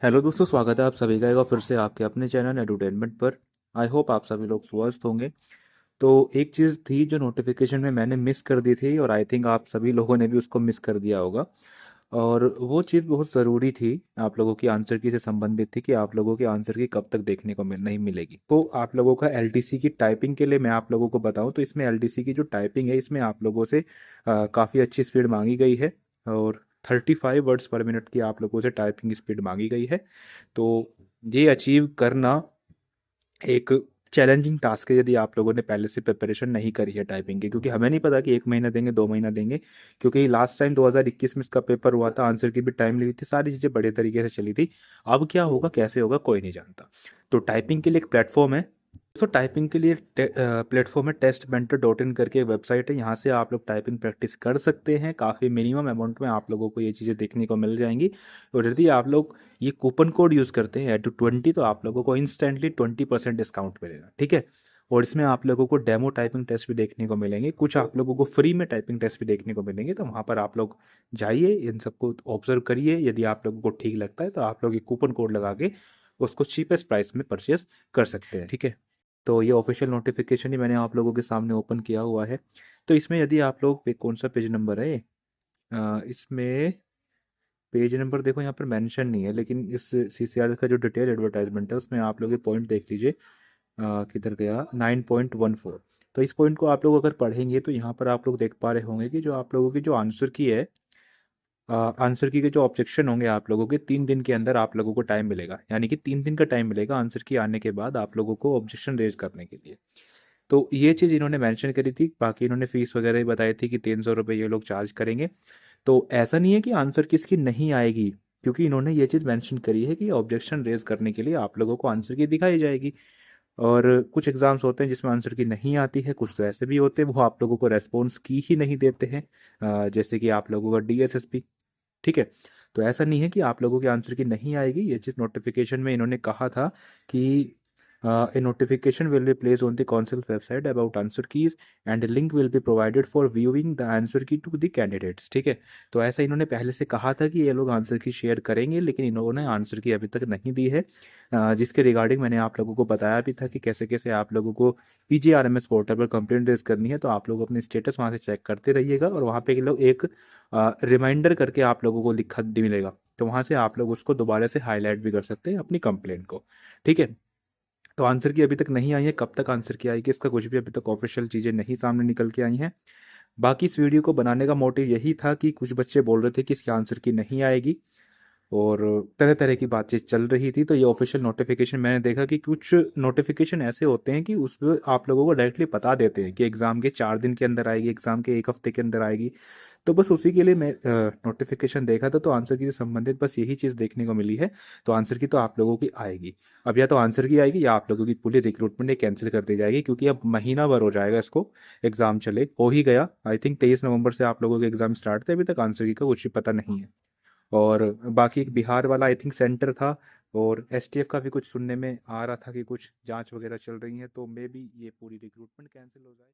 Hello दोस्तों, स्वागत है आप सभी का एक बार फिर से आपके अपने चैनल एडुटेनमेंट पर। आई होप आप सभी लोग स्वस्थ होंगे। तो एक चीज़ थी जो नोटिफिकेशन में मैंने मिस कर दी थी और आई थिंक आप सभी लोगों ने भी उसको मिस कर दिया होगा। और वो चीज़ बहुत ज़रूरी थी, आप लोगों की आंसर की से संबंधित थी कि आप लोगों की आंसर की कब तक देखने को नहीं मिलेगी। तो आप लोगों का एलडीसी की टाइपिंग के लिए मैं आप लोगों को बताऊं तो इसमें एलडीसी की जो टाइपिंग है इसमें आप लोगों से काफ़ी अच्छी स्पीड मांगी गई है। और 35 वर्ड्स पर मिनट की आप लोगों से टाइपिंग स्पीड मांगी गई है। तो ये अचीव करना एक चैलेंजिंग टास्क है यदि आप लोगों ने पहले से प्रिपरेशन नहीं करी है टाइपिंग की, क्योंकि हमें नहीं पता कि 1 महीना देंगे 2 महीना देंगे। क्योंकि लास्ट टाइम 2021 में इसका पेपर हुआ था, आंसर की भी टाइम ली थी, सारी चीज़ें बड़े तरीके से चली थी। अब क्या होगा कैसे होगा कोई नहीं जानता। तो टाइपिंग के लिए एक प्लेटफॉर्म है। तो टाइपिंग के लिए प्लेटफॉर्म है टेस्टमेंटर.इन करके एक वेबसाइट है, यहाँ से आप लोग टाइपिंग प्रैक्टिस कर सकते हैं। काफ़ी मिनिमम अमाउंट में आप लोगों को ये चीज़ें देखने को मिल जाएंगी। और यदि आप लोग ये कूपन कोड यूज़ करते हैं @20, तो आप लोगों को इंस्टेंटली 20% डिस्काउंट मिलेगा, ठीक है। और इसमें आप लोगों को डेमो टाइपिंग टेस्ट भी देखने को मिलेंगे, कुछ आप लोगों को फ्री में टाइपिंग टेस्ट भी देखने को मिलेंगे। तो वहाँ पर आप लोग जाइए, इन सबको ऑब्जर्व करिए। यदि आप लोगों को ठीक लगता है तो आप लोग ये कूपन कोड लगा के उसको चीपेस्ट प्राइस में परचेस कर सकते हैं, ठीक है। तो ये ऑफिशियल नोटिफिकेशन ही मैंने आप लोगों के सामने ओपन किया हुआ है। तो इसमें यदि आप लोग कौन सा पेज नंबर है इसमें पेज नंबर देखो, यहाँ पर मेंशन नहीं है, लेकिन इस सीसीआर का जो डिटेल एडवर्टाइजमेंट है उसमें आप लोग ये पॉइंट देख लीजिए। किधर गया 9.14। तो इस पॉइंट को आप लोग अगर पढ़ेंगे तो यहाँ पर आप लोग देख पा रहे होंगे कि जो आप लोगों की जो आंसर की है, आंसर की के जो ऑब्जेक्शन होंगे आप लोगों के 3 दिन के अंदर आप लोगों को टाइम मिलेगा। यानी कि 3 दिन का टाइम मिलेगा आंसर की आने के बाद आप लोगों को ऑब्जेक्शन रेज करने के लिए। तो ये चीज़ इन्होंने मेंशन करी थी। बाकी इन्होंने फीस वगैरह भी बताई थी कि 300 रुपये ये लोग चार्ज करेंगे। तो ऐसा नहीं है कि आंसर किसकी नहीं आएगी, क्योंकि इन्होंने ये चीज़ मेंशन करी है कि ऑब्जेक्शन रेज करने के लिए आप लोगों को आंसर की दिखाई जाएगी। और कुछ एग्जाम्स होते हैं जिसमें आंसर की नहीं आती है, कुछ तो ऐसे भी होते हैं वो आप लोगों को रेस्पॉन्स की ही नहीं देते हैं। जैसे कि आप लोगों का डीएसएसपी, ठीक है। तो ऐसा नहीं है कि आप लोगों के आंसर की नहीं आएगी। ये चीज़ नोटिफिकेशन में इन्होंने कहा था कि a notification will be place on the council website about answer keys and link will be provided for viewing the answer key to the candidates, ठीक है। तो ऐसा इन्होंने पहले से कहा था कि ये लोग आंसर की शेयर करेंगे, लेकिन इन्होंने आंसर की अभी तक नहीं दी है। जिसके रिगार्डिंग मैंने आप लोगों को बताया भी था कि कैसे कैसे आप लोगों को पीजीआरएमएस पोर्टल पर कंप्लेंट रेज करनी है। तो आप लोग अपने स्टेटस वहाँ से चेक करते रहिएगा और वहाँ पे लोग एक रिमाइंडर करके आप लोगों को लिखा मिलेगा। तो वहाँ से आप लोग उसको दोबारा से हाईलाइट भी कर सकते हैं अपनी कंप्लेंट को, ठीक है। तो आंसर की अभी तक नहीं आई है, कब तक आंसर की आएगी इसका कुछ भी अभी तक ऑफिशियल चीज़ें नहीं सामने निकल के आई हैं। बाकी इस वीडियो को बनाने का मोटिव यही था कि कुछ बच्चे बोल रहे थे कि इसकी आंसर की नहीं आएगी और तरह तरह की बातचीत चल रही थी। तो ये ऑफिशियल नोटिफिकेशन मैंने देखा कि कुछ नोटिफिकेशन ऐसे होते हैं कि उसमें आप लोगों को डायरेक्टली बता देते हैं कि एग्ज़ाम के 4 दिन के अंदर आएगी, एग्ज़ाम के 1 हफ्ते के अंदर आएगी। तो बस उसी के लिए मैं नोटिफिकेशन देखा था। तो आंसर की से संबंधित बस यही चीज़ देखने को मिली है। तो आंसर की तो आप लोगों की आएगी। अब या तो आंसर की आएगी या आप लोगों की पूरी रिक्रूटमेंट ये कैंसिल कर दी जाएगी, क्योंकि अब महीना भर हो जाएगा इसको एग्ज़ाम चले, हो ही गया। आई थिंक 23 नवंबर से आप लोगों के एग्ज़ाम स्टार्ट थे, अभी तक आंसर की का कुछ भी पता नहीं है। और बाकी एक बिहार वाला आई थिंक सेंटर था, और एसटीएफ का भी कुछ सुनने में आ रहा था कि कुछ जांच वगैरह चल रही है। तो मे बी ये पूरी रिक्रूटमेंट कैंसिल हो जाए।